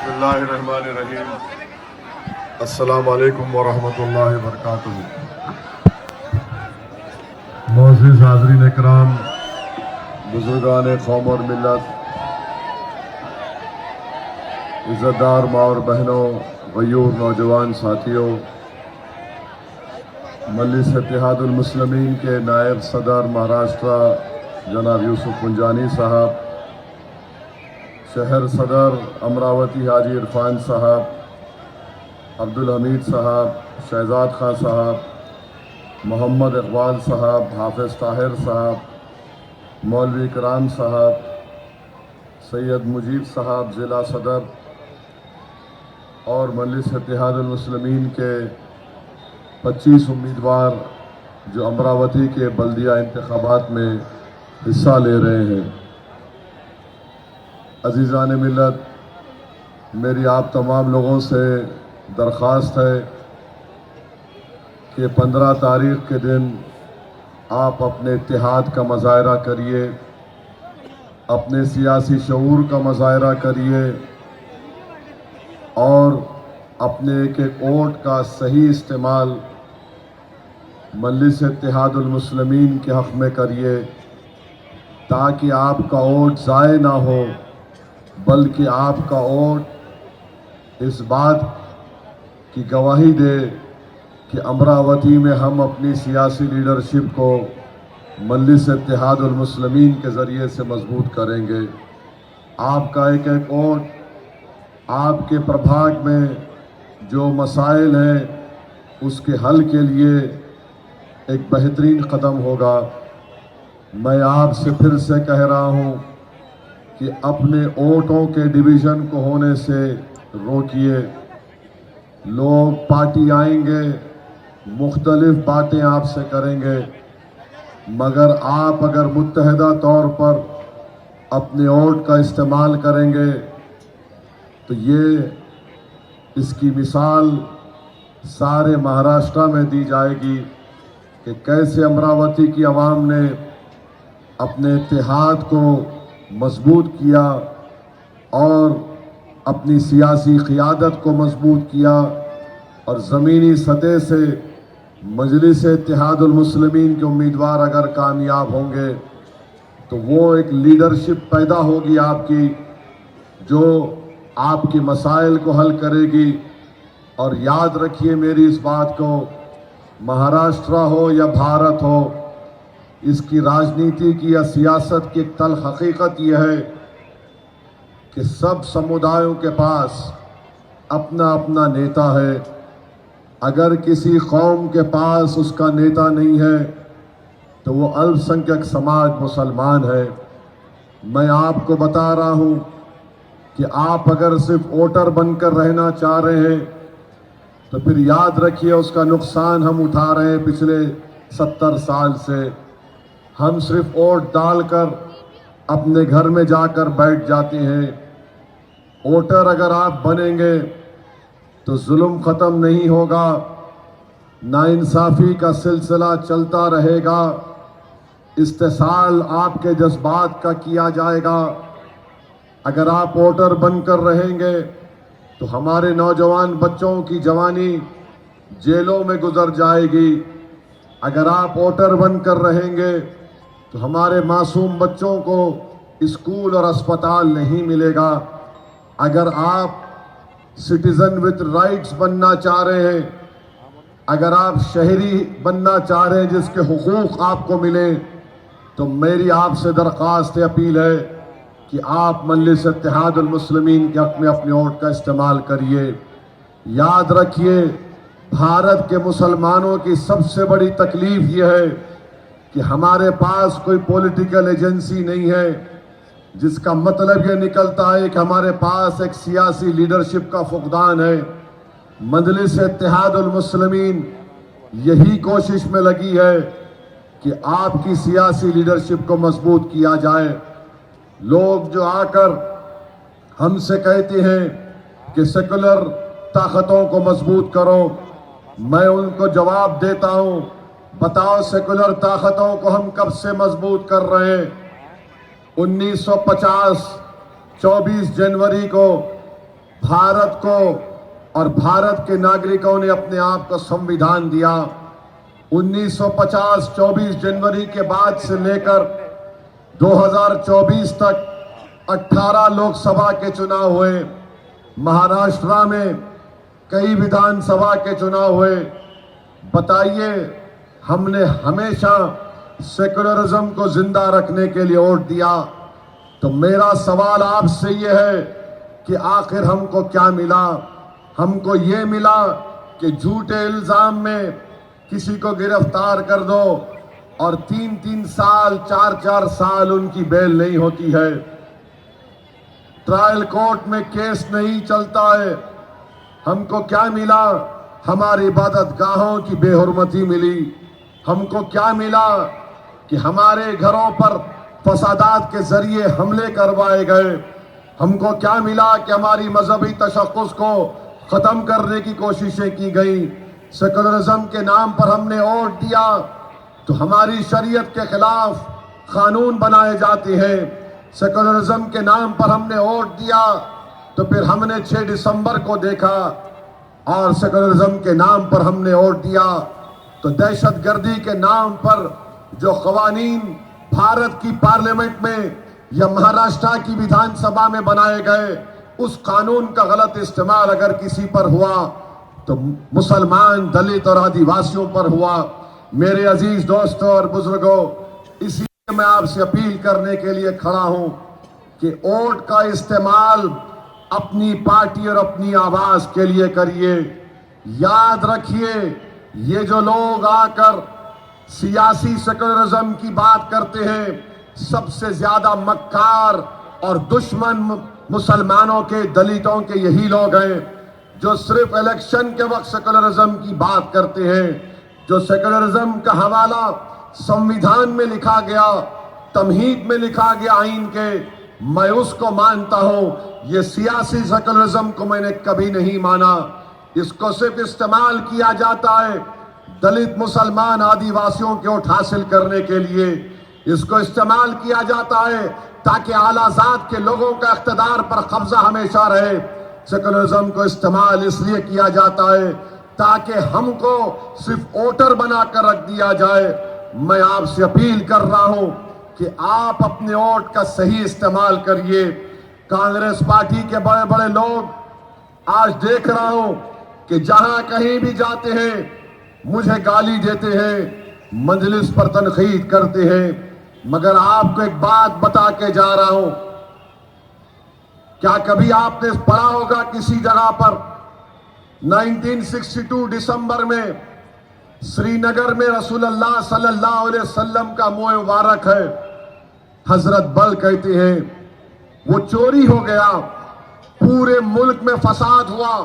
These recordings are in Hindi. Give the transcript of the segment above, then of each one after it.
बिस्मिल्लाहिर्रहमानिर्रहीम। अस्सलामु अलैकुम वरहमतुल्लाहि वबरकातुहू। मोअज़्ज़िज़ हाज़रीन इकराम, बुज़ुर्गान कौम और मिल्लत, इज़्ज़तदार माँ और बहनों, गयूर नौजवान साथियों, मजलिस इत्तेहादुल मुस्लिमीन के नायब सदर महाराष्ट्र जनाब यूसुफ पुंजानी साहब, शहर सदर अमरावती हाजी इरफान साहब, अब्दुल हमीद साहब, शहजाद खां साहब, मोहम्मद इकबाल साहब, हाफिज़ ताहिर साहब, मौलवी कराम साहब, सैयद मुजीब साहब ज़िला सदर और मजलिस इत्तेहादुल मुस्लिमीन के 25 उम्मीदवार जो अमरावती के बल्दिया इंतखाबात में हिस्सा ले रहे हैं। अज़ीज़ान मिल्लत, मेरी आप तमाम लोगों से दरख्वास्त है कि 15 तारीख़ के दिन आप अपने इत्तेहाद का मुज़ाहरा करिए, अपने सियासी शऊर का मुज़ाहरा करिए और अपने एक एक वोट का सही इस्तेमाल मजलिस इत्तेहादुल मुस्लिमीन के हक़ में करिए, ताकि आपका वोट ज़ाय ना हो, बल्कि आपका वोट इस बात की गवाही दे कि अमरावती में हम अपनी सियासी लीडरशिप को मजलिस इत्तेहादुल मुस्लिमीन के ज़रिए से मजबूत करेंगे। आपका एक एक वोट आपके प्रभाग में जो मसाइल हैं उसके हल के लिए एक बेहतरीन कदम होगा। मैं आपसे फिर से कह रहा हूँ कि अपने वोटों के डिवीज़न को होने से रोकिए। लोग पार्टी आएंगे, मुख्तलिफ बातें आपसे करेंगे, मगर आप अगर मुत्तहदा तौर पर अपने वोट का इस्तेमाल करेंगे तो ये इसकी मिसाल सारे महाराष्ट्र में दी जाएगी कि कैसे अमरावती की आवाम ने अपने इत्तेहाद को मजबूत किया और अपनी सियासी क़ियादत को मजबूत किया और ज़मीनी सतह से मजलिस इत्तेहादुल मुस्लिमीन के उम्मीदवार अगर कामयाब होंगे तो वो एक लीडरशिप पैदा होगी आपकी, जो आपके मसाइल को हल करेगी। और याद रखिए मेरी इस बात को, महाराष्ट्र हो या भारत हो, इसकी राजनीति की या सियासत की तल्ख़ हकीकत यह है कि सब समुदायों के पास अपना अपना नेता है। अगर किसी कौम के पास उसका नेता नहीं है तो वो अल्पसंख्यक समाज मुसलमान है। मैं आपको बता रहा हूँ कि आप अगर सिर्फ वोटर बनकर रहना चाह रहे हैं तो फिर याद रखिए उसका नुकसान हम उठा रहे हैं। पिछले 70 साल से हम सिर्फ वोट डालकर अपने घर में जाकर बैठ जाते हैं। वोटर अगर आप बनेंगे तो जुल्म ख़त्म नहीं होगा, नाइंसाफ़ी का सिलसिला चलता रहेगा, इस्तेसाल आपके जज्बात का किया जाएगा। अगर आप वोटर बनकर रहेंगे तो हमारे नौजवान बच्चों की जवानी जेलों में गुजर जाएगी। अगर आप वोटर बनकर रहेंगे तो हमारे मासूम बच्चों को स्कूल और अस्पताल नहीं मिलेगा। अगर आप सिटीज़न विथ राइट्स बनना चाह रहे हैं, अगर आप शहरी बनना चाह रहे हैं जिसके हुकूक आपको मिले, तो मेरी आपसे दरख्वास्त अपील है कि आप मजलिस इत्तेहादुल मुस्लिमीन के हक़ में अपने वोट का इस्तेमाल करिए। याद रखिए, भारत के मुसलमानों की सबसे बड़ी तकलीफ यह है कि हमारे पास कोई पॉलिटिकल एजेंसी नहीं है, जिसका मतलब ये निकलता है कि हमारे पास एक सियासी लीडरशिप का फुकदान है। मजलिस इत्तेहादुल मुस्लिमीन यही कोशिश में लगी है कि आपकी सियासी लीडरशिप को मजबूत किया जाए। लोग जो आकर हमसे कहते हैं कि सेकुलर ताकतों को मजबूत करो, मैं उनको जवाब देता हूं, बताओ सेकुलर ताकतों को हम कब से मजबूत कर रहे हैं? 1950 24 जनवरी को भारत को और भारत के नागरिकों ने अपने आप को संविधान दिया। 1950 24 जनवरी के बाद से लेकर 2024 तक 18 लोकसभा के चुनाव हुए, महाराष्ट्र में कई विधानसभा के चुनाव हुए। बताइए, हमने हमेशा सेकुलरिज्म को जिंदा रखने के लिए वोट दिया। तो मेरा सवाल आपसे ये है कि आखिर हमको क्या मिला? हमको ये मिला कि झूठे इल्जाम में किसी को गिरफ्तार कर दो और 3-3 साल 4-4 साल उनकी बेल नहीं होती है, ट्रायल कोर्ट में केस नहीं चलता है। हमको क्या मिला? हमारी इबादत गाहों की बेहुरमती मिली। हमको क्या मिला कि हमारे घरों पर फसादात के जरिए हमले करवाए गए। हमको क्या मिला कि हमारी मजहबी तशक्कुस को खत्म करने की कोशिशें की गई। सेकुलरिज्म के नाम पर हमने वोट दिया तो हमारी शरीयत के खिलाफ कानून बनाए जाते हैं। सेकुलरिज्म के नाम पर हमने वोट दिया तो फिर हमने 6 दिसंबर को देखा, और सेकुलरिज्म के नाम पर हमने वोट दिया तो दहशतगर्दी के नाम पर जो कवानीन भारत की पार्लियामेंट में या महाराष्ट्र की विधानसभा में बनाए गए, उस कानून का गलत इस्तेमाल अगर किसी पर हुआ तो मुसलमान, दलित और आदिवासियों पर हुआ। मेरे अजीज दोस्तों और बुजुर्गों, इसलिए मैं आपसे अपील करने के लिए खड़ा हूं कि वोट का इस्तेमाल अपनी पार्टी और अपनी आवाज के लिए करिए। याद रखिए, ये जो लोग आकर सियासी सेकुलरिज्म की बात करते हैं, सबसे ज्यादा मक्कार और दुश्मन मुसलमानों के, दलितों के यही लोग हैं जो सिर्फ इलेक्शन के वक्त सेकुलरिज्म की बात करते हैं। जो सेकुलरिज्म का हवाला संविधान में लिखा गया, तमहीद में लिखा गया आईन के, मैं उसको मानता हूं। ये सियासी सेकुलरिज्म को मैंने कभी नहीं माना। इसको सिर्फ इस्तेमाल किया जाता है दलित, मुसलमान, आदिवासियों के वोट हासिल करने के लिए। इसको इस्तेमाल किया जाता है ताकि आलाजाद के लोगों का इख्तिदार पर कब्जा हमेशा रहे। सेकुलरिज्म को इस्तेमाल इसलिए किया जाता है ताकि हमको सिर्फ वोटर बनाकर रख दिया जाए। मैं आपसे अपील कर रहा हूं कि आप अपने वोट का सही इस्तेमाल करिए। कांग्रेस पार्टी के बड़े बड़े लोग आज देख रहा हूं कि जहां कहीं भी जाते हैं मुझे गाली देते हैं, मजलिस पर तनकीद करते हैं। मगर आपको एक बात बता के जा रहा हूं, क्या कभी आपने पढ़ा होगा किसी जगह पर 1962 दिसंबर में श्रीनगर में रसूलुल्लाह सल्लल्लाहु अलैहि वसल्लम का मुंह मुबारक है, हजरत बल कहते हैं, वो चोरी हो गया, पूरे मुल्क में फसाद हुआ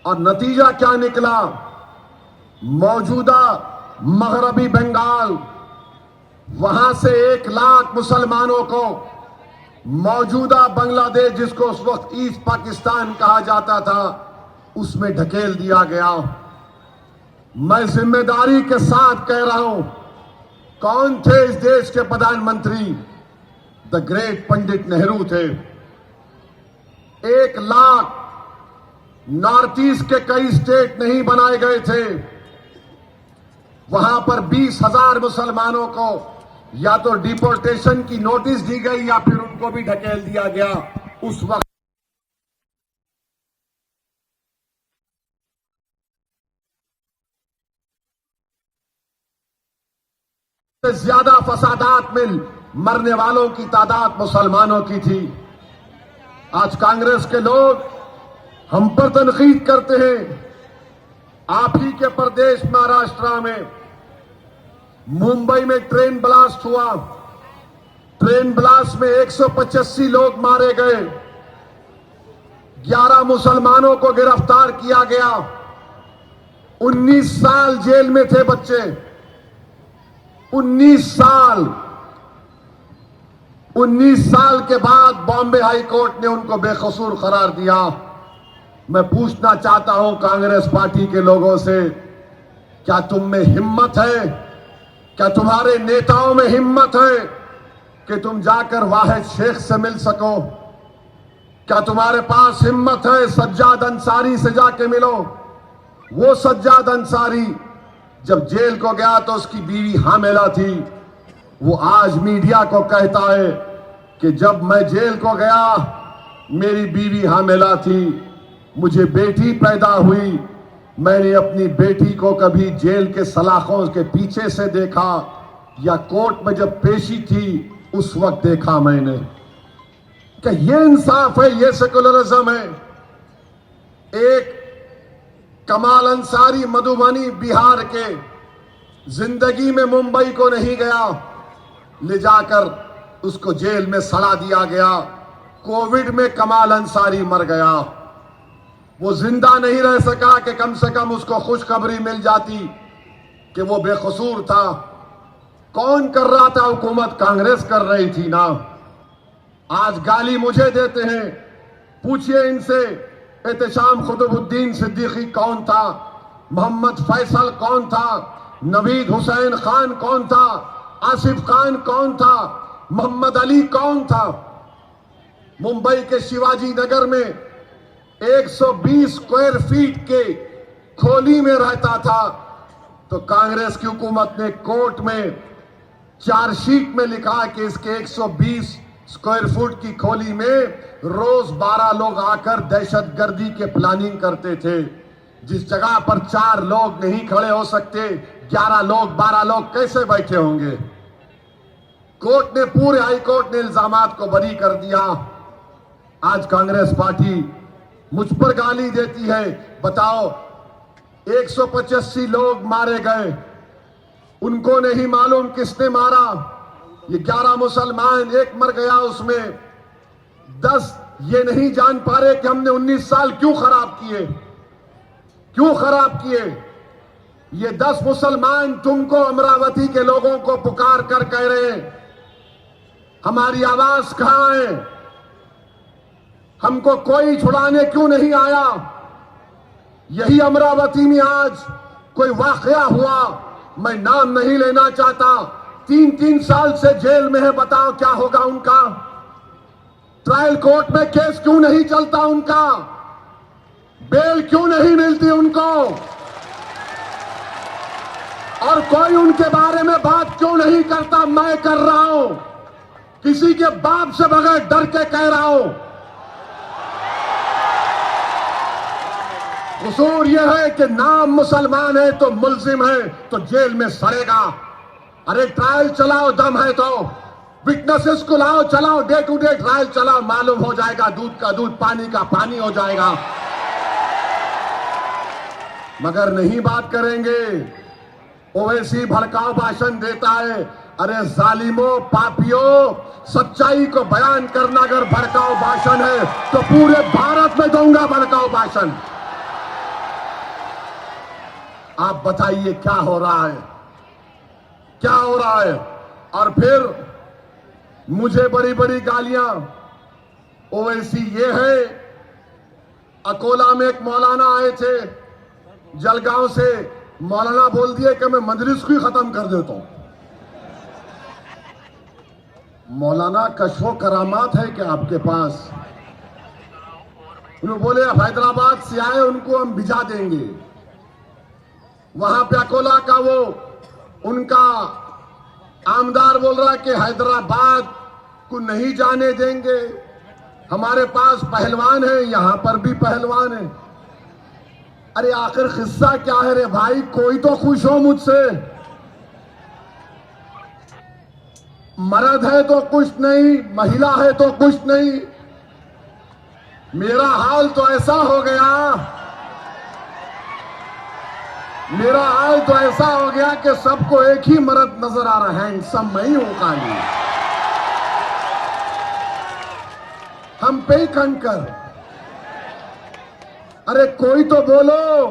और नतीजा क्या निकला? मौजूदा मगरबी बंगाल, वहां से 1 लाख मुसलमानों को मौजूदा बांग्लादेश, जिसको उस वक्त ईस्ट पाकिस्तान कहा जाता था, उसमें ढकेल दिया गया। मैं जिम्मेदारी के साथ कह रहा हूं, कौन थे इस देश के प्रधानमंत्री? द ग्रेट पंडित नेहरू थे। 1 लाख नॉर्थ ईस्ट के कई स्टेट नहीं बनाए गए थे, वहां पर 20,000 मुसलमानों को या तो डिपोर्टेशन की नोटिस दी गई या फिर उनको भी ढकेल दिया गया। उस वक्त ज्यादा फसादात में मरने वालों की तादाद मुसलमानों की थी। आज कांग्रेस के लोग हम पर तनकीद करते हैं। आप ही के प्रदेश महाराष्ट्र में मुंबई में ट्रेन ब्लास्ट हुआ, ट्रेन ब्लास्ट में 185 लोग मारे गए, 11 मुसलमानों को गिरफ्तार किया गया, 19 साल जेल में थे बच्चे, 19 साल। 19 साल के बाद बॉम्बे हाई कोर्ट ने उनको बेकसूर करार दिया। मैं पूछना चाहता हूं कांग्रेस पार्टी के लोगों से, क्या तुम में हिम्मत है, क्या तुम्हारे नेताओं में हिम्मत है कि तुम जाकर वाहिद शेख से मिल सको? क्या तुम्हारे पास हिम्मत है सज्जाद अंसारी से जाके मिलो? वो सज्जाद अंसारी जब जेल को गया तो उसकी बीवी हामिला थी। वो आज मीडिया को कहता है कि जब मैं जेल को गया मेरी बीवी हामिला थी, मुझे बेटी पैदा हुई, मैंने अपनी बेटी को कभी जेल के सलाखों के पीछे से देखा या कोर्ट में जब पेशी थी उस वक्त देखा मैंने। क्या ये इंसाफ है? ये सेकुलरिज्म है? एक कमाल अंसारी मधुबनी बिहार के जिंदगी में मुंबई को नहीं गया, ले जाकर उसको जेल में सड़ा दिया गया। कोविड में कमाल अंसारी मर गया, वो जिंदा नहीं रह सका कि कम से कम उसको खुशखबरी मिल जाती कि वो बेकसूर था। कौन कर रहा था? हुकूमत कांग्रेस कर रही थी ना। आज गाली मुझे देते हैं, पूछिए इनसे एहतशाम खुतबुद्दीन सिद्दीकी कौन था, मोहम्मद फैसल कौन था, नवीद हुसैन खान कौन था, आसिफ खान कौन था, मोहम्मद अली कौन था। मुंबई के शिवाजी नगर में 120 स्क्वायर फीट के खोली में रहता था, तो कांग्रेस की हुकूमत ने कोर्ट में चार्जशीट में लिखा कि इसके 120 स्क्वायर फुट की खोली में रोज 12 लोग आकर दहशतगर्दी के प्लानिंग करते थे। जिस जगह पर 4 लोग नहीं खड़े हो सकते, 11 लोग 12 लोग कैसे बैठे होंगे? कोर्ट ने, पूरे हाई कोर्ट ने इल्जामात को बरी कर दिया। आज कांग्रेस पार्टी मुझ पर गाली देती है। बताओ, 185 लोग मारे गए, उनको नहीं मालूम किसने मारा। ये 11 मुसलमान, एक मर गया, उसमें 10 ये नहीं जान पा रहे कि हमने 19 साल क्यों खराब किए, क्यों खराब किए। ये 10 मुसलमान तुमको, अमरावती के लोगों को पुकार कर कह रहे हैं हमारी आवाज कहां है, हमको कोई छुड़ाने क्यों नहीं आया। यही अमरावती में आज कोई वाकया हुआ, मैं नाम नहीं लेना चाहता, 3-3 साल से जेल में है। बताओ क्या होगा उनका? ट्रायल कोर्ट में केस क्यों नहीं चलता उनका? बेल क्यों नहीं मिलती उनको? और कोई उनके बारे में बात क्यों नहीं करता? मैं कर रहा हूं, किसी के बाप से बगैर डर के कह रहा हूं। कसूर यह है कि नाम मुसलमान है तो मुल्जिम है तो जेल में सड़ेगा। अरे ट्रायल चलाओ, दम है तो विटनेसेस को लाओ, चलाओ, डे टू डे ट्रायल चलाओ, मालूम हो जाएगा, दूध का दूध पानी का पानी हो जाएगा। मगर नहीं बात करेंगे। ओवैसी भड़काऊ भाषण देता है। अरे जालिमों, पापियों, सच्चाई को बयान करना अगर भड़काऊ भाषण है तो पूरे भारत में दूंगा भड़काऊ भाषण। आप बताइए क्या हो रहा है, क्या हो रहा है? और फिर मुझे बड़ी बड़ी गालियां। ओवैसी ये है, अकोला में एक मौलाना आए थे जलगांव से, मौलाना बोल दिए कि मैं मजलिस को ही खत्म कर देता हूं। मौलाना कशो करामात है क्या आपके पास? उन्होंने बोले हैदराबाद से आए, उनको हम भिजा देंगे। वहां पे अकोला का वो उनका आमदार बोल रहा है कि हैदराबाद को नहीं जाने देंगे, हमारे पास पहलवान है, यहां पर भी पहलवान है। अरे आखिर किस्सा क्या है रे भाई? कोई तो खुश हो मुझसे। मर्द है तो कुछ नहीं, महिला है तो कुछ नहीं। मेरा हाल तो ऐसा हो गया, मेरा हाल तो ऐसा हो गया कि सबको एक ही मर्द नजर आ रहा है, सब मैं ही हूं काली। हम पे ही कंकर। अरे कोई तो बोलो,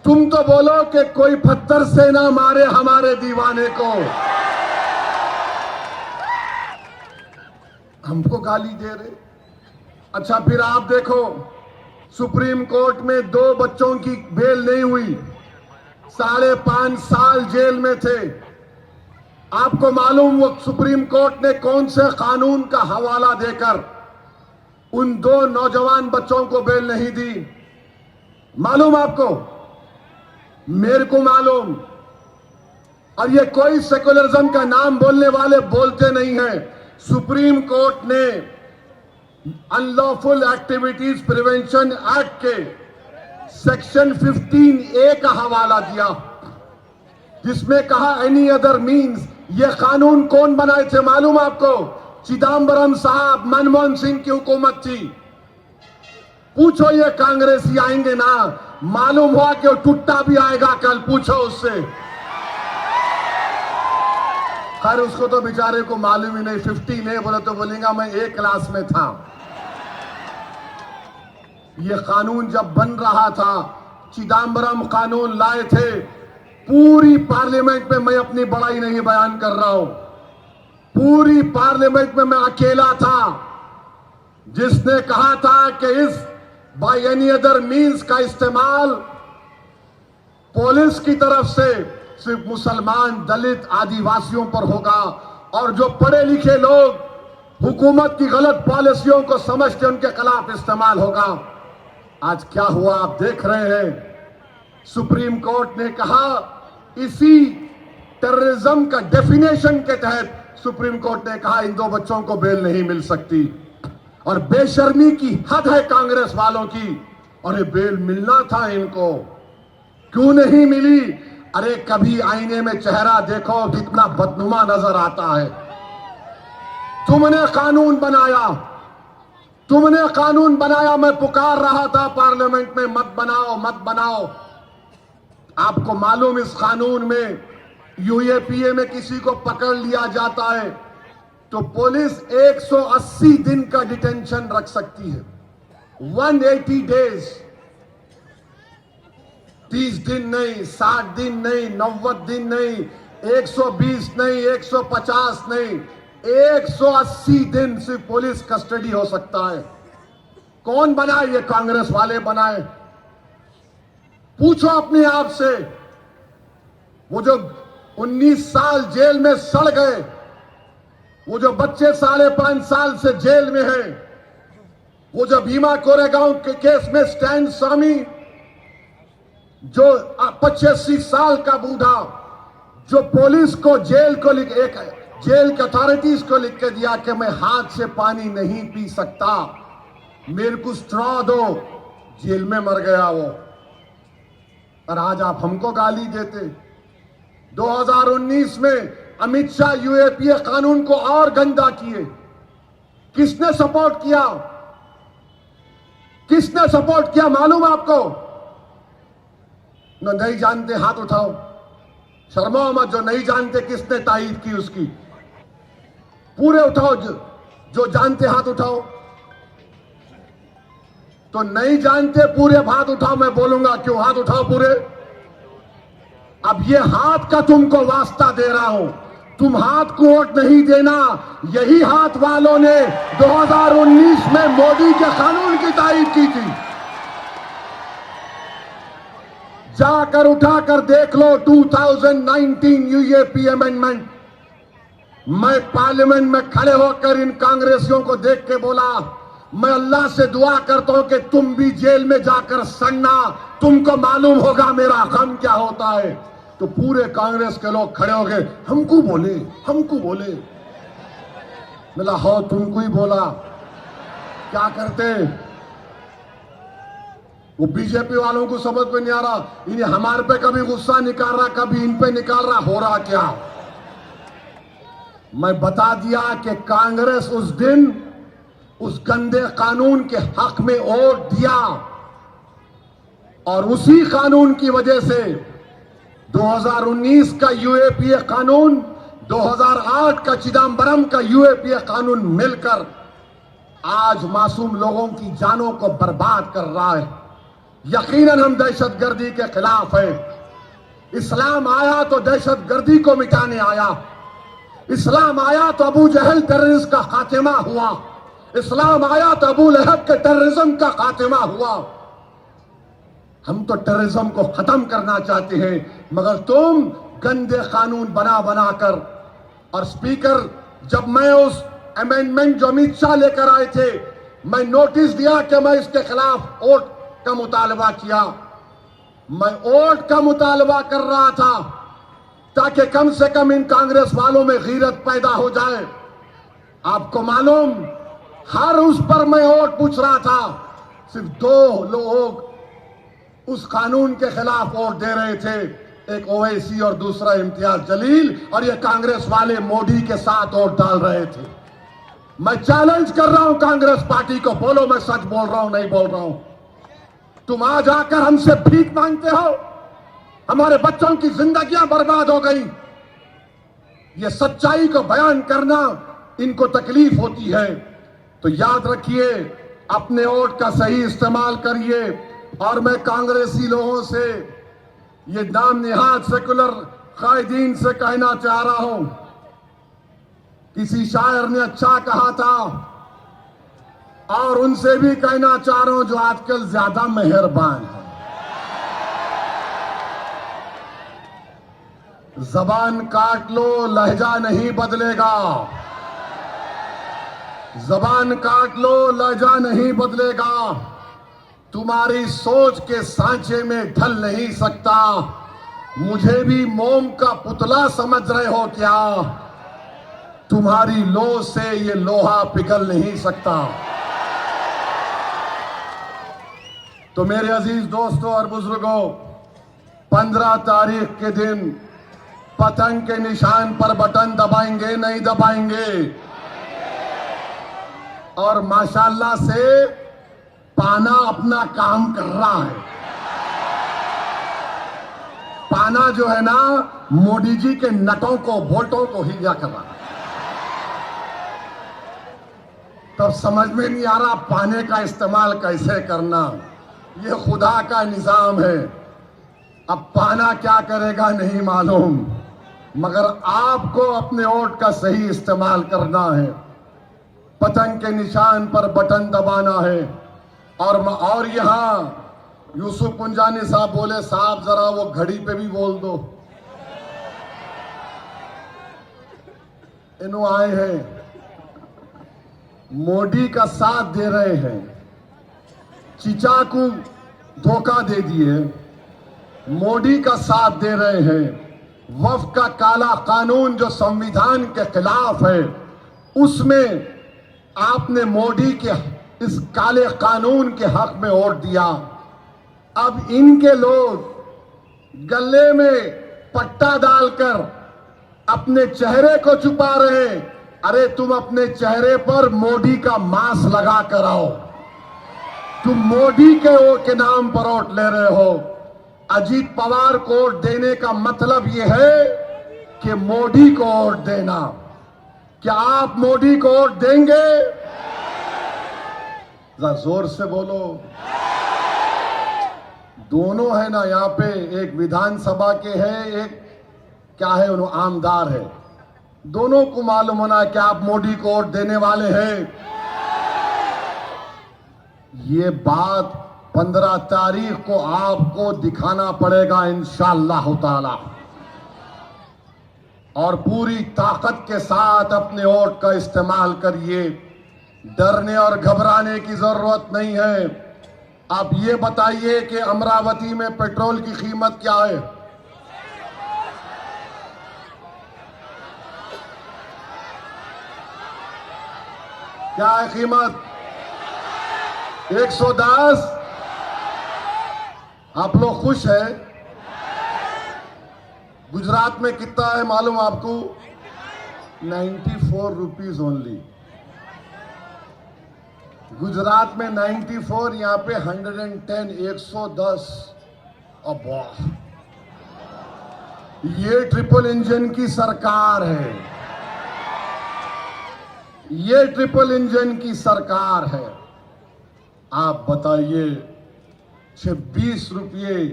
तुम तो बोलो कि कोई पत्थर से ना मारे हमारे दीवाने को। हमको गाली दे रहे। अच्छा फिर आप देखो, सुप्रीम कोर्ट में 2 बच्चों की बेल नहीं हुई, 5.5 साल जेल में थे। आपको मालूम वो सुप्रीम कोर्ट ने कौन से कानून का हवाला देकर उन 2 नौजवान बच्चों को बेल नहीं दी। मालूम आपको? मेरे को मालूम। और ये कोई सेकुलरिज्म का नाम बोलने वाले बोलते नहीं हैं। सुप्रीम कोर्ट ने अनलॉफुल एक्टिविटीज प्रिवेंशन एक्ट के सेक्शन 15A का हवाला दिया, जिसमें कहा एनी अदर मीन्स। ये कानून कौन बनाए थे मालूम आपको? चिदम्बरम साहब, मनमोहन सिंह की हुकूमत थी। पूछो, ये कांग्रेसी आएंगे ना, मालूम हुआ कि वो टुट्टा भी आएगा कल, पूछो उससे। खैर उसको तो बेचारे को मालूम ही नहीं। 15A बोले तो बोलेगा मैं 1 क्लास में था। ये कानून जब बन रहा था, चिदम्बरम कानून लाए थे, पूरी पार्लियामेंट में मैं अपनी बड़ाई नहीं बयान कर रहा हूं, पूरी पार्लियामेंट में मैं अकेला था जिसने कहा था कि इस बाय एनी अदर मीन्स का इस्तेमाल पुलिस की तरफ से सिर्फ मुसलमान, दलित, आदिवासियों पर होगा, और जो पढ़े लिखे लोग हुकूमत की गलत पॉलिसियों को समझ के उनके खिलाफ इस्तेमाल होगा। आज क्या हुआ आप देख रहे हैं। सुप्रीम कोर्ट ने कहा, इसी टेररिज्म का डेफिनेशन के तहत सुप्रीम कोर्ट ने कहा इन 2 बच्चों को बेल नहीं मिल सकती। और बेशर्मी की हद है कांग्रेस वालों की। और ये बेल मिलना था इनको, क्यों नहीं मिली? अरे कभी आईने में चेहरा देखो, कितना बदनुमा नजर आता है। तुमने कानून बनाया, तुमने कानून बनाया। मैं पुकार रहा था पार्लियामेंट में, मत बनाओ, मत बनाओ। आपको मालूम इस कानून में UAPA में किसी को पकड़ लिया जाता है तो पुलिस 180 दिन का डिटेंशन रख सकती है। 180 डेज, 30 दिन नहीं, 60 दिन नहीं, 90 दिन नहीं, 120 नहीं, 150 नहीं, 180 दिन सिर्फ पुलिस कस्टडी हो सकता है। कौन बनाए? ये कांग्रेस वाले बनाए। पूछो अपने आप से, वो जो 19 साल जेल में सड़ गए, वो जो बच्चे 5.5 साल से जेल में हैं, वो जो भीमा कोरेगांव के केस में स्टैन स्वामी, जो 85 साल का बूढ़ा, जो पुलिस को जेल के अथॉरिटीज को लिख के दिया कि मैं हाथ से पानी नहीं पी सकता, मेरे को स्ट्रॉ दो, जेल में मर गया वो। और आज आप हमको गाली देते। 2019 में अमित शाह UAPA कानून को और गंदा किए। किसने सपोर्ट किया? किसने सपोर्ट किया मालूम आपको? न नहीं जानते हाथ उठाओ, शर्माओ मत। जो नहीं जानते किसने तायीद की उसकी, पूरे उठाओ। जो जानते हाथ उठाओ। तो नहीं जानते पूरे हाथ उठाओ, मैं बोलूंगा क्यों। हाथ उठाओ पूरे। अब ये हाथ का तुमको वास्ता दे रहा हूं, तुम हाथ को वोट नहीं देना। यही हाथ वालों ने 2019 में मोदी के कानून की तारीफ की थी। जाकर उठाकर देख लो 2019 UAPA अमेंडमेंट। मैं पार्लियामेंट में खड़े होकर इन कांग्रेसियों को देख के बोला, मैं अल्लाह से दुआ करता हूं कि तुम भी जेल में जाकर सड़ना, तुमको मालूम होगा मेरा गम क्या होता है। तो पूरे कांग्रेस के लोग खड़े हो गए, हमको बोले, हमको बोले। मिला हो तुमको ही बोला, क्या करते। वो बीजेपी वालों को समझ में नहीं आ रहा, इन्हें हमारे पे कभी गुस्सा निकाल रहा, कभी इन पे निकाल रहा, हो रहा क्या। मैं बता दिया कि कांग्रेस उस दिन उस गंदे कानून के हक में वोट दिया, और उसी कानून की वजह से 2019 का UAPA कानून, 2008 का चिदम्बरम का UAPA कानून मिलकर आज मासूम लोगों की जानों को बर्बाद कर रहा है। यकीनन हम दहशतगर्दी के खिलाफ है। इस्लाम आया तो दहशतगर्दी को मिटाने आया। इस्लाम आया तो अबू जहल टेररिस्ट का खात्मा हुआ। इस्लाम आया तो अबू लहब के टेररिज्म का खात्मा हुआ। हम तो टेररिज्म को खत्म करना चाहते हैं, मगर तुम गंदे कानून बना बनाकर। और स्पीकर, जब मैं उस अमेंडमेंट जो अमित शाह लेकर आए थे मैं नोटिस दिया कि मैं इसके खिलाफ वोट का मुतालबा किया। मैं वोट का मुतालबा कर रहा था ताकि कम से कम इन कांग्रेस वालों में गीरत पैदा हो जाए। आपको मालूम, हर उस पर मैं वोट पूछ रहा था, सिर्फ 2 लोग उस कानून के खिलाफ वोट दे रहे थे, एक ओवैसी और दूसरा इम्तियाज जलील, और ये कांग्रेस वाले मोदी के साथ वोट डाल रहे थे। मैं चैलेंज कर रहा हूं कांग्रेस पार्टी को, बोलो मैं सच बोल रहा हूं नहीं बोल रहा हूं। तुम आज आकर हमसे भीख मांगते हो, हमारे बच्चों की जिंदगियां बर्बाद हो गई। ये सच्चाई को बयान करना इनको तकलीफ होती है, तो याद रखिए, अपने वोट का सही इस्तेमाल करिए। और मैं कांग्रेसी लोगों से, ये नाम निहाद सेकुलर कायदीन से कहना चाह रहा हूं, किसी शायर ने अच्छा कहा था, और उनसे भी कहना चाह रहा हूं जो आजकल ज्यादा मेहरबान है, जबान काट लो लहजा नहीं बदलेगा। जबान काट लो लहजा नहीं बदलेगा। तुम्हारी सोच के सांचे में ढल नहीं सकता। मुझे भी मोम का पुतला समझ रहे हो क्या? तुम्हारी लो से ये लोहा पिघल नहीं सकता। तो मेरे अजीज दोस्तों और बुजुर्गों, 15 तारीख के दिन पतंग के निशान पर बटन दबाएंगे नहीं दबाएंगे? और माशाल्लाह से पाना अपना काम कर रहा है। पाना जो है ना, मोदी जी के नटों को, बोल्टों को हिला कर रहा है। तब समझ में नहीं आ रहा पाने का इस्तेमाल कैसे करना। ये खुदा का निजाम है। अब पाना क्या करेगा नहीं मालूम, मगर आपको अपने वोट का सही इस्तेमाल करना है। पतंग के निशान पर बटन दबाना है। और यहां यूसुफ पुंजानी साहब बोले, साहब जरा वो घड़ी पे भी बोल दो। इन्हों आए हैं, मोदी का साथ दे रहे हैं, चिचा को धोखा दे दिए, मोदी का साथ दे रहे हैं। वक्फ का काला कानून जो संविधान के खिलाफ है, उसमें आपने मोदी के इस काले कानून के हक में वोट दिया। अब इनके लोग गले में पट्टा डालकर अपने चेहरे को छुपा रहे हैं। अरे तुम अपने चेहरे पर मोदी का मास्क लगा कर आओ। तुम मोदी के वोट के नाम पर वोट ले रहे हो। अजीत पवार को वोट देने का मतलब यह है कि मोदी को वोट देना। क्या आप मोदी को वोट देंगे? जरा जोर से बोलो। दोनों है ना यहाँ पे, एक विधानसभा के हैं, एक क्या है उन्होंने आमदार है। दोनों को मालूम होना कि आप मोदी को वोट देने वाले हैं। ये बात 15 तारीख को आपको दिखाना पड़ेगा इंशाअल्लाह ताला। और पूरी ताकत के साथ अपने वोट का इस्तेमाल करिए। डरने और घबराने की जरूरत नहीं है। आप ये बताइए कि अमरावती में पेट्रोल की कीमत क्या है? क्या है कीमत? 110। आप लोग खुश हैं? गुजरात में कितना है मालूम आपको? 94 रुपीज ओनली। गुजरात में 94, यहां पे 110, 110। अब ये ट्रिपल इंजन की सरकार है। ये ट्रिपल इंजन की सरकार है। आप बताइए, 26 रुपये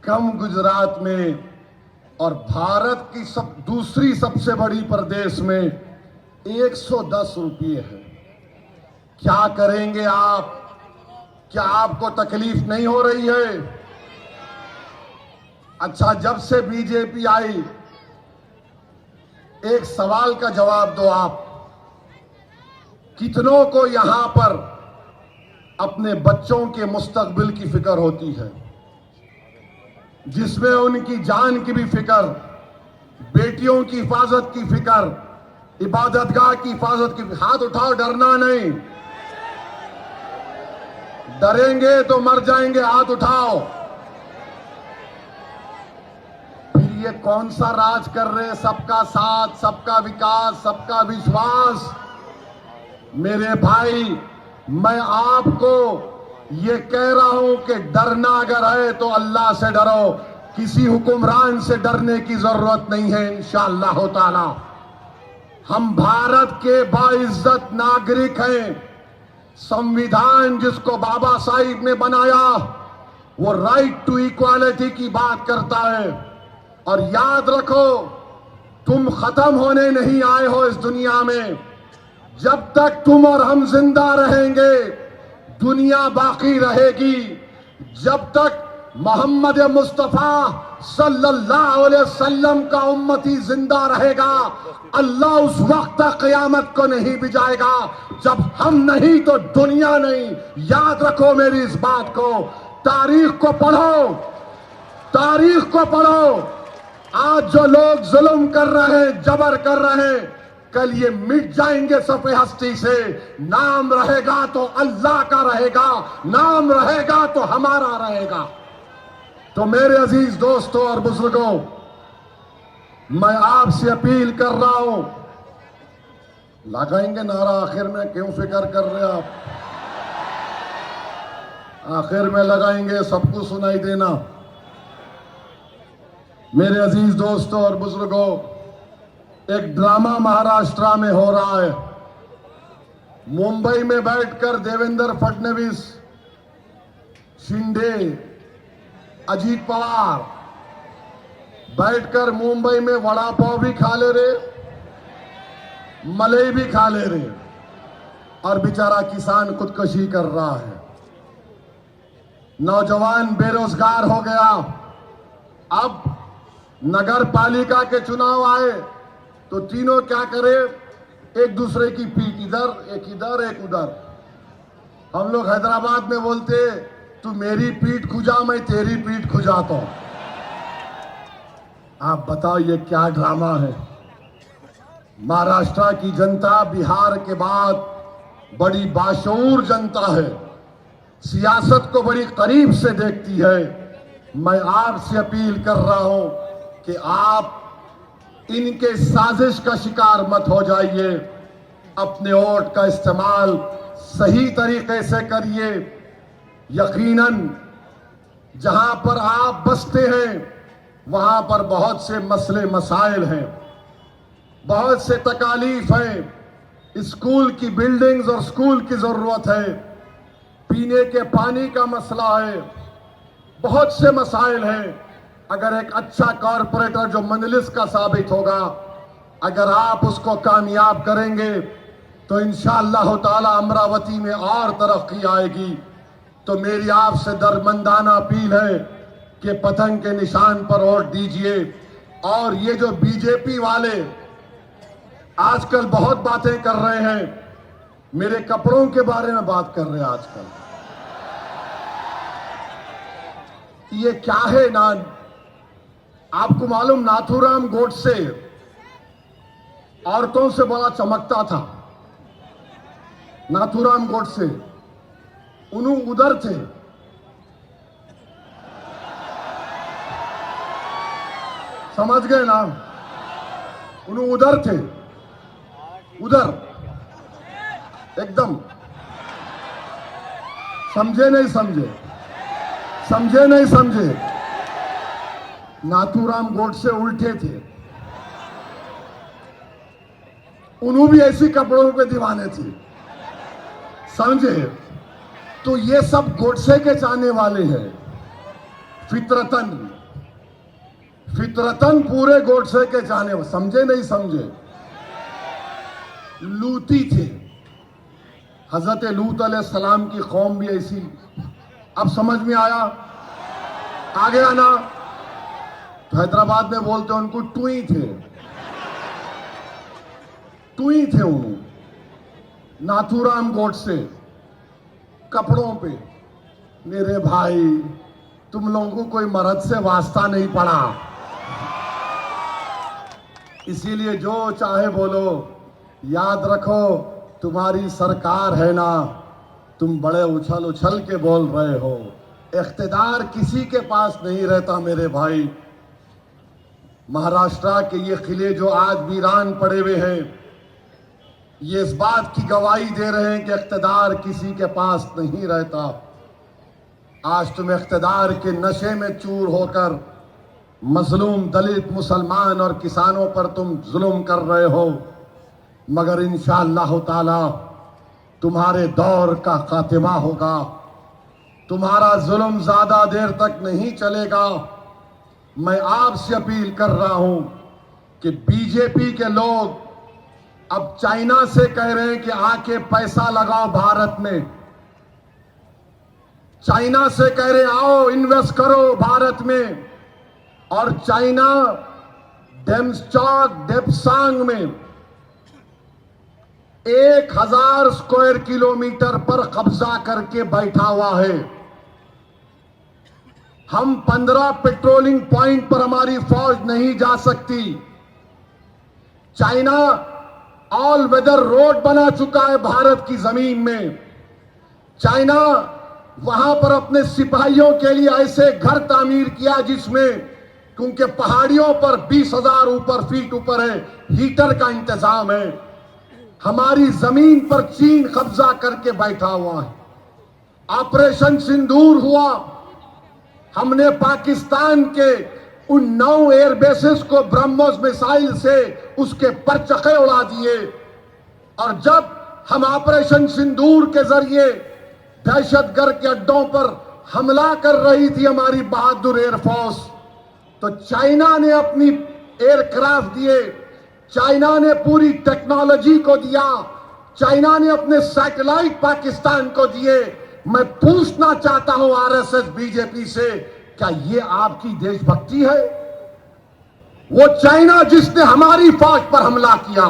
कम गुजरात में, और भारत की दूसरी सबसे बड़ी प्रदेश में 110 रुपये है। क्या करेंगे आप? क्या आपको तकलीफ नहीं हो रही है? अच्छा, जब से बीजेपी आई, एक सवाल का जवाब दो आप। कितनों को यहां पर अपने बच्चों के मुस्तकबिल की फिक्र होती है, जिसमें उनकी जान की भी फिक्र, बेटियों की हिफाजत की फिक्र, इबादतगाह की हिफाजत की। हाथ उठाओ, डरना नहीं। डरेंगे तो मर जाएंगे। हाथ उठाओ। फिर ये कौन सा राज कर रहे हैं? सबका साथ, सबका विकास, सबका विश्वास। मेरे भाई, मैं आपको ये कह रहा हूं कि डरना अगर है तो अल्लाह से डरो। किसी हुक्मरान से डरने की जरूरत नहीं है। इंशाअल्लाह ताला हम भारत के बाइज्जत नागरिक हैं। संविधान जिसको बाबा साहिब ने बनाया वो राइट टू इक्वालिटी की बात करता है। और याद रखो, तुम खत्म होने नहीं आए हो इस दुनिया में। जब तक तुम और हम जिंदा रहेंगे दुनिया बाकी रहेगी। जब तक मोहम्मद मुस्तफा सल्लल्लाहु अलैहि वसल्लम का उम्मती जिंदा रहेगा, अल्लाह उस वक्त तक क़यामत को नहीं बिजाएगा जब हम नहीं तो दुनिया नहीं। याद रखो मेरी इस बात को। तारीख को पढ़ो, तारीख को पढ़ो। आज जो लोग जुल्म कर रहे हैं, जबर कर रहे हैं, कल ये मिट जाएंगे सफ़े हस्ती से। नाम रहेगा तो अल्लाह का रहेगा, नाम रहेगा तो हमारा रहेगा। तो मेरे अजीज दोस्तों और बुजुर्गों, मैं आपसे अपील कर रहा हूं, लगाएंगे नारा आखिर में, क्यों फिक्र कर रहे आप? आखिर में लगाएंगे, सबको सुनाई देना। मेरे अजीज दोस्तों और बुजुर्गों, एक ड्रामा महाराष्ट्र में हो रहा है। मुंबई में बैठकर देवेंद्र फडणवीस, शिंदे, अजीत पवार बैठकर मुंबई में वड़ा पाव भी खा ले रहे, मलाई भी खा ले रहे, और बेचारा किसान खुदकुशी कर रहा है। नौजवान बेरोजगार हो गया। अब नगर पालिका के चुनाव आए तो तीनों क्या करे? एक दूसरे की पीठ, इधर एक इधर एक उधर। हम लोग हैदराबाद में बोलते, तू मेरी पीठ खुजा, मैं तेरी पीठ खुजाता हूं। आप बताओ ये क्या ड्रामा है? महाराष्ट्र की जनता बिहार के बाद बड़ी बाशऊर जनता है, सियासत को बड़ी करीब से देखती है। मैं आपसे अपील कर रहा हूं कि आप इनके साजिश का शिकार मत हो जाइए। अपने वोट का इस्तेमाल सही तरीके से करिए। यकीनन जहां पर आप बसते हैं वहां पर बहुत से मसले मसाइल हैं, बहुत से तकालीफ हैं। स्कूल की बिल्डिंग्स और स्कूल की जरूरत है, पीने के पानी का मसला है, बहुत से मसाइल हैं। अगर एक अच्छा कॉरपोरेटर जो मंजलिस का साबित होगा, अगर आप उसको कामयाब करेंगे तो इंशाअल्लाह ताला अमरावती में और तरक्की आएगी। तो मेरी आपसे दरमंदाना अपील है कि पतंग के निशान पर वोट दीजिए। और ये जो बीजेपी वाले आजकल बहुत बातें कर रहे हैं, मेरे कपड़ों के बारे में बात कर रहे हैं आजकल, ये क्या है ना? आपको मालूम, नाथूराम गोडसे औरतों से बड़ा चमकता था। नाथूराम गोडसे उधर थे, समझ गए ना? उधर थे, उधर एकदम। समझे नहीं समझे? समझे नहीं समझे? नाथूराम गोडसे उल्टे थे, उन्होंने भी ऐसी कपड़ों पे दीवाने थे, समझे? तो ये सब गोडसे के चाहने वाले हैं। फितरतन फितरतन पूरे गोडसे के चाहने वाले। समझे नहीं समझे? लूती थे, हजरत लूत अलैहिस्सलाम की कौम भी ऐसी। अब समझ में आया? आ गया ना? तो हैदराबाद में बोलते हैं उनको टुई थे, टुई थे उन्होंने। नाथूराम गोडसे कपड़ों पे। मेरे भाई, तुम लोगों को कोई मर्द से वास्ता नहीं पड़ा, इसीलिए जो चाहे बोलो। याद रखो, तुम्हारी सरकार है ना, तुम बड़े उछल उछल के बोल रहे हो। इख्तिदार किसी के पास नहीं रहता मेरे भाई। महाराष्ट्र के ये किले जो आज वीरान पड़े हुए हैं, ये इस बात की गवाही दे रहे हैं कि इख्तिदार किसी के पास नहीं रहता। आज तुम इख्तिदार के नशे में चूर होकर मजलूम दलित, मुसलमान और किसानों पर तुम जुल्म कर रहे हो, मगर इंशाअल्लाह ताला तुम्हारे दौर का खातिमा होगा। तुम्हारा जुल्म ज्यादा देर तक नहीं चलेगा। मैं आपसे अपील कर रहा हूं कि बीजेपी के लोग अब चाइना से कह रहे हैं कि आके पैसा लगाओ भारत में। चाइना से कह रहे हैं आओ इन्वेस्ट करो भारत में, और चाइना डेमस्टॉक डेपसांग में 1000 स्क्वायर किलोमीटर पर कब्जा करके बैठा हुआ है। हम 15 पेट्रोलिंग पॉइंट पर हमारी फौज नहीं जा सकती। चाइना ऑल वेदर रोड बना चुका है भारत की जमीन में। चाइना वहां पर अपने सिपाहियों के लिए ऐसे घर तामीर किया जिसमें, क्योंकि पहाड़ियों पर 20,000 फीट ऊपर है, हीटर का इंतजाम है। हमारी जमीन पर चीन कब्जा करके बैठा हुआ है। ऑपरेशन सिंदूर हुआ, हमने पाकिस्तान के उन 9 एयरबेसेस को ब्रह्मोस मिसाइल से उसके परचखे उड़ा दिए। और जब हम ऑपरेशन सिंदूर के जरिए दहशतगर्द के अड्डों पर हमला कर रही थी हमारी बहादुर एयरफोर्स, तो चाइना ने अपनी एयरक्राफ्ट दिए, चाइना ने पूरी टेक्नोलॉजी को दिया, चाइना ने अपने सैटेलाइट पाकिस्तान को दिए। मैं पूछना चाहता हूं आरएसएस बीजेपी से, क्या ये आपकी देशभक्ति है? वो चाइना जिसने हमारी फौज पर हमला किया,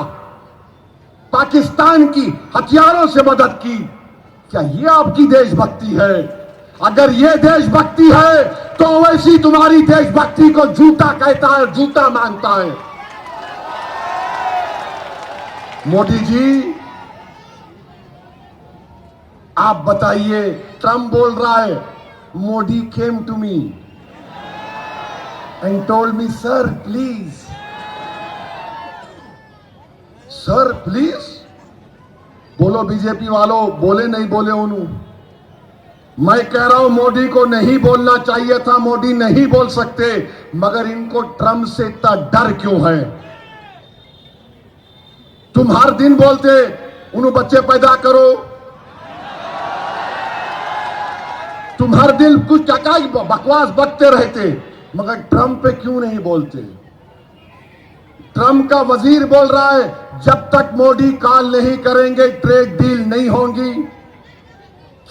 पाकिस्तान की हथियारों से मदद की, क्या ये आपकी देशभक्ति है? अगर ये देशभक्ति है तो वैसी तुम्हारी देशभक्ति को झूठा कहता है, झूठा मानता है। मोदी जी, आप बताइए। ट्रम्प बोल रहा है, Modi came to me and told me sir please, sir please. बोलो बीजेपी वालों, बोले नहीं बोले उन्होंने? मैं कह रहा हूं मोदी को नहीं बोलना चाहिए था, मोदी नहीं बोल सकते, मगर इनको ट्रम्प से इतना डर क्यों है? तुम हर दिन बोलते उन्हें बच्चे पैदा करो, तुम हर दिन कुछ क्या बकवास बकते रहते, मगर ट्रम्प पे क्यों नहीं बोलते? ट्रम्प का वजीर बोल रहा है जब तक मोदी कॉल नहीं करेंगे ट्रेड डील नहीं होगी।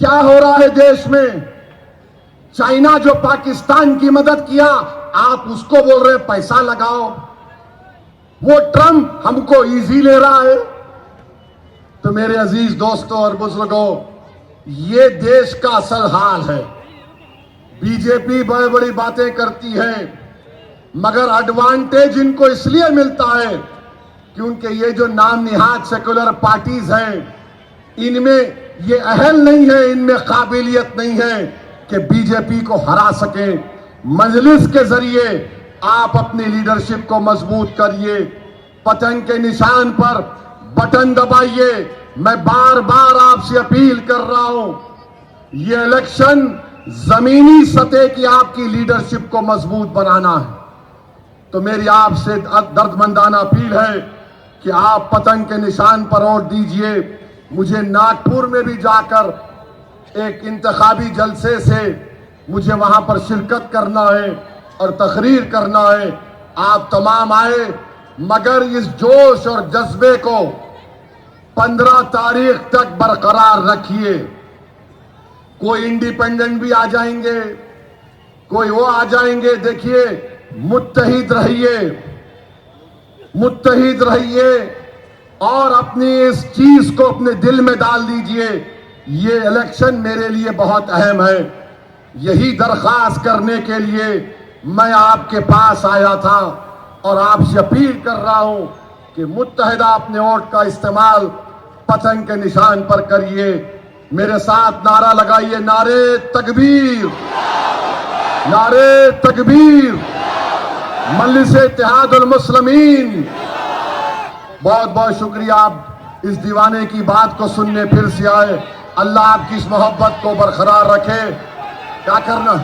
क्या हो रहा है देश में? चाइना जो पाकिस्तान की मदद किया, आप उसको बोल रहे हैं पैसा लगाओ। वो ट्रम्प हमको इजी ले रहा है। तो मेरे अजीज दोस्तों और बुजुर्गों, ये देश का असल हाल है। बीजेपी बड़ी बड़ी बातें करती है, मगर एडवांटेज इनको इसलिए मिलता है क्योंकि ये जो नाम निहाद सेकुलर पार्टीज हैं, इनमें ये अहल नहीं है, इनमें काबिलियत नहीं है कि बीजेपी को हरा सके। मजलिस के जरिए आप अपनी लीडरशिप को मजबूत करिए, पतंग के निशान पर बटन दबाइए। मैं बार बार आपसे अपील कर रहा हूं, ये इलेक्शन जमीनी सतह की आपकी लीडरशिप को मजबूत बनाना है। तो मेरी आपसे दर्दमंदाना अपील है कि आप पतंग के निशान पर वोट दीजिए। मुझे नागपुर में भी जाकर एक इंतखाबी जलसे से मुझे वहां पर शिरकत करना है और तकरीर करना है। आप तमाम आए, मगर इस जोश और जज्बे को 15 तारीख तक बरकरार रखिए। कोई इंडिपेंडेंट भी आ जाएंगे, कोई वो आ जाएंगे। देखिए, मुत्तहिद रहिए, मुत्तहिद रहिए और अपनी इस चीज को अपने दिल में डाल दीजिए ये इलेक्शन मेरे लिए बहुत अहम है। यही दरख्वास्त करने के लिए मैं आपके पास आया था और आपसे अपील कर रहा हूं कि मुत्तहिदा अपने वोट का इस्तेमाल पतंग के निशान पर करिए। मेरे साथ नारा लगाइए, नारे तकबीर, नारे तकबीर, मजलिस-ए-इत्तेहादुल मुस्लिमीन। बहुत बहुत शुक्रिया, आप इस दीवाने की बात को सुनने फिर से आए। अल्लाह आपकी इस मोहब्बत को बरकरार रखे। क्या करना,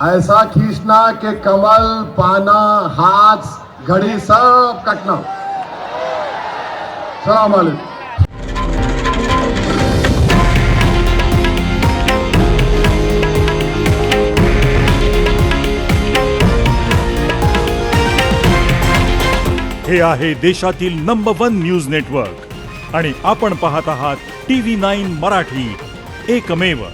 ऐसा खींचना कि कमल, पाना, हाथ, घड़ी सब कटना। सलाम अलैकुम। हे आहे देशातील नंबर 1 न्यूज नेटवर्क आणि आपण पाहत आहात TV9 मराठी, एकमेव।